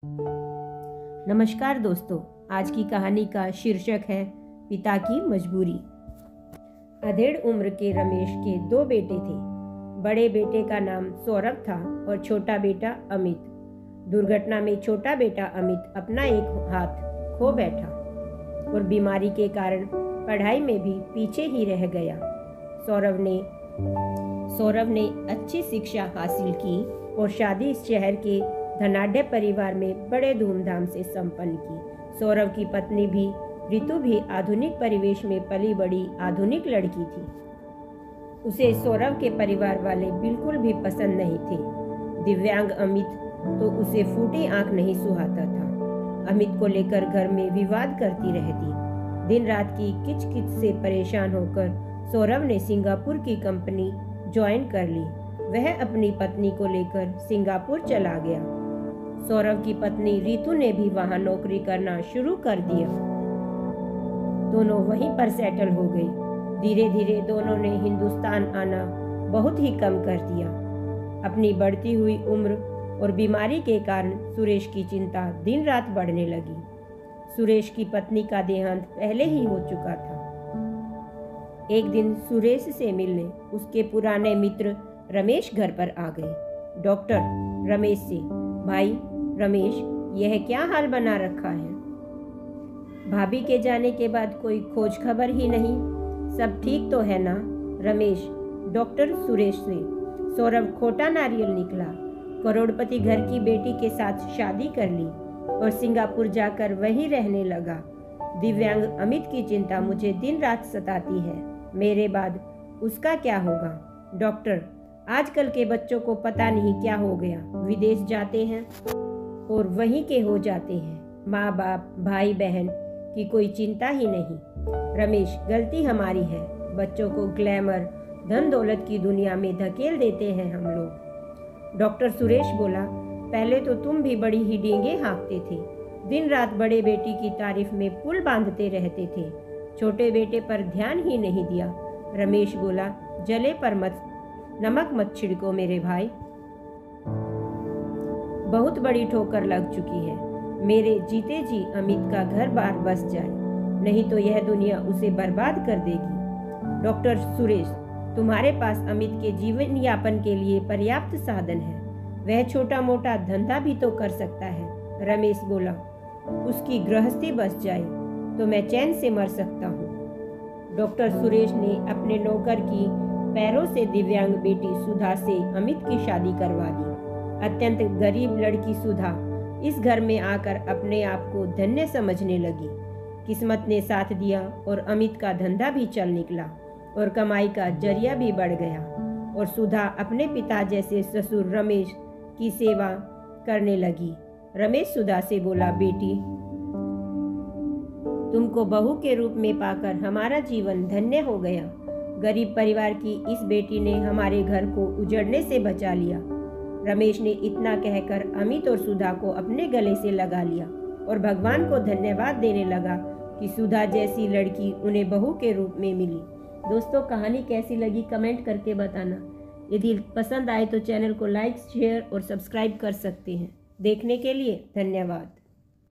नमस्कार दोस्तों, आज की कहानी का शीर्षक है पिता की मजबूरी। अधेड़ उम्र के रमेश के दो बेटे थे। बड़े बेटे का नाम सौरभ था और छोटा बेटा अमित। दुर्घटना में छोटा बेटा अमित अपना एक हाथ खो बैठा और बीमारी के कारण पढ़ाई में भी पीछे ही रह गया। सौरभ ने अच्छी शिक्षा हासिल की और शादी इस शहर के धनाढ्य परिवार में बड़े धूमधाम से संपन्न की। सौरभ की पत्नी भी ऋतु भी आधुनिक परिवेश में पली बड़ी आधुनिक लड़की थी। उसे सौरभ के परिवार वाले बिल्कुल भी पसंद नहीं थे। दिव्यांग अमित तो उसे फूटी आंख नहीं सुहाता था। अमित को लेकर घर में विवाद करती रहती। दिन रात की किच-किच से परेशान होकर सौरभ ने सिंगापुर की कंपनी ज्वाइन कर ली। वह अपनी पत्नी को लेकर सिंगापुर चला गया। सौरभ की पत्नी ऋतु ने भी वहां नौकरी करना शुरू कर दिया। दोनों वहीं पर सेटल हो गई। धीरे धीरे दोनों ने हिंदुस्तान आना बहुत ही कम कर दिया। अपनी बढ़ती हुई उम्र और बीमारी के कारण सुरेश की चिंता दिन रात बढ़ने लगी। सुरेश की पत्नी का देहांत पहले ही हो चुका था। एक दिन सुरेश से मिलने उसके पुराने मित्र रमेश घर पर आ गए। डॉक्टर रमेश से, भाई रमेश, यह क्या हाल बना रखा है? भाभी के जाने के बाद कोई खोज खबर ही नहीं। सब ठीक तो है ना? रमेश डॉक्टर सुरेश से। सौरभ खोटा नारियल निकला। करोड़पति घर की बेटी के साथ शादी कर ली और सिंगापुर जाकर वहीं रहने लगा। दिव्यांग अमित की चिंता मुझे दिन रात सताती है। मेरे बाद उसका क्या होगा? डॉक्टर, आजकल के बच्चों को पता नहीं क्या हो गया। विदेश जाते हैं और वहीं के हो जाते हैं। माँ बाप भाई बहन की कोई चिंता ही नहीं। रमेश, गलती हमारी है। बच्चों को ग्लैमर धन दौलत की दुनिया में धकेल देते हैं हम लोग। डॉक्टर सुरेश बोला, पहले तो तुम भी बड़ी ही डींगे हाँकते थे। दिन रात बड़े बेटी की तारीफ में पुल बांधते रहते थे। छोटे बेटे पर ध्यान ही नहीं दिया। रमेश बोला, जले पर नमक मत छिड़को मेरे भाई। बहुत बड़ी ठोकर लग चुकी है। मेरे जीते जी अमित का घर बार बस जाए, नहीं तो यह दुनिया उसे बर्बाद कर देगी। डॉक्टर सुरेश, तुम्हारे पास अमित के जीवन यापन के लिए पर्याप्त साधन है। वह छोटा मोटा धंधा भी तो कर सकता है। रमेश बोला, उसकी गृहस्थी बस जाए तो मैं चैन से मर सकता हूँ। डॉक्टर सुरेश ने अपने नौकर की पैरों से दिव्यांग बेटी सुधा से अमित की शादी करवा दी। अत्यंत गरीब लड़की सुधा इस घर में आकर अपने आप को धन्य समझने लगी। किस्मत ने साथ दिया और अमित का धंधा भी चल निकला और कमाई का जरिया भी बढ़ गया। और सुधा अपने पिता जैसे ससुर रमेश की सेवा करने लगी। रमेश सुधा से बोला, बेटी, तुमको बहू के रूप में पाकर हमारा जीवन धन्य हो गया। गरीब परिवार की इस बेटी ने हमारे घर को उजड़ने से बचा लिया। रमेश ने इतना कहकर अमित और सुधा को अपने गले से लगा लिया और भगवान को धन्यवाद देने लगा कि सुधा जैसी लड़की उन्हें बहू के रूप में मिली। दोस्तों, कहानी कैसी लगी कमेंट करके बताना। यदि पसंद आए तो चैनल को लाइक, शेयर और सब्सक्राइब कर सकते हैं। देखने के लिए धन्यवाद।